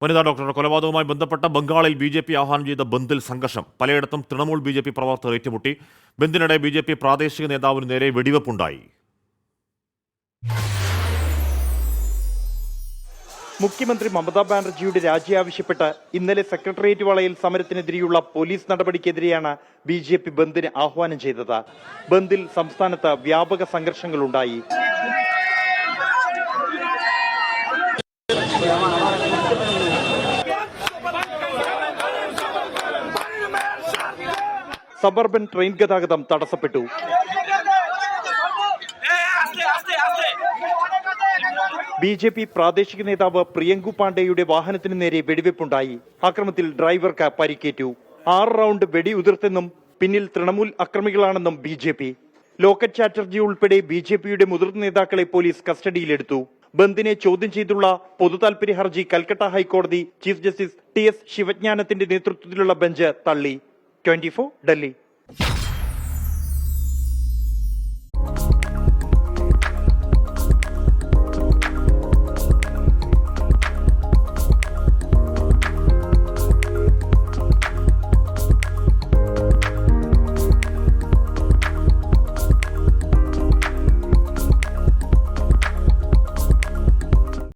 വനിതാ ഡോക്ടറുടെ കൊലപാതകവുമായി ബന്ധപ്പെട്ട ബംഗാളിൽ ബി.ജെ.പി. ആഹ്വാനം ചെയ്ത ബന്ദിൽ സംഘർഷം. പലയിടത്തും തൃണമൂൽ ബി.ജെ.പി. പ്രവർത്തകർ ഏറ്റുമുട്ടി. ബന്ദിനിടെ ബി.ജെ.പി. പ്രാദേശിക നേതാവിന് നേരെ വെടിവെപ്പുണ്ടായി. മുഖ്യമന്ത്രി മമതാ ബാനർജിയുടെ രാജി ആവശ്യപ്പെട്ട് ഇന്നലെ സെക്രട്ടേറിയറ്റ് വളയിൽ സമരത്തിനെതിരെയുള്ള പോലീസ് നടപടിക്കെതിരെയാണ് ബി.ജെ.പി. ബന്ദിന് ആഹ്വാനം ചെയ്തത്. ബന്ദിൽ സംസ്ഥാനത്ത് വ്യാപക സംഘർഷങ്ങളുണ്ടായി. സബർബൻ ട്രെയിൻ ഗതാഗതം തടസ്സപ്പെട്ടു. ബി.ജെ.പി. പ്രാദേശിക നേതാവ് പ്രിയങ്കു പാണ്ഡെയുടെ വാഹനത്തിന് നേരെ വെടിവെപ്പുണ്ടായി. ആക്രമണത്തിൽ ഡ്രൈവർക്ക് പരിക്കേറ്റു. 6 റൗണ്ട് വെടി ഉതിർത്തെന്നും പിന്നിൽ തൃണമൂൽ അക്രമികളാണെന്നും ബി.ജെ.പി. ലോക്കറ്റ് ചാറ്റർജി ഉൾപ്പെടെ ബി.ജെ.പിയുടെ മുതിർന്ന നേതാക്കളെ പോലീസ് കസ്റ്റഡിയിലെടുത്തു. ബന്ദിനെ ചോദ്യം ചെയ്തുള്ള പൊതുതാൽപര്യ ഹർജി കൽക്കട്ട ഹൈക്കോടതി ചീഫ് ജസ്റ്റിസ് ടി.എസ്. ശിവജ്ഞാനത്തിന്റെ നേതൃത്വത്തിലുള്ള ബെഞ്ച് തള്ളി. 24 ഡൽഹി.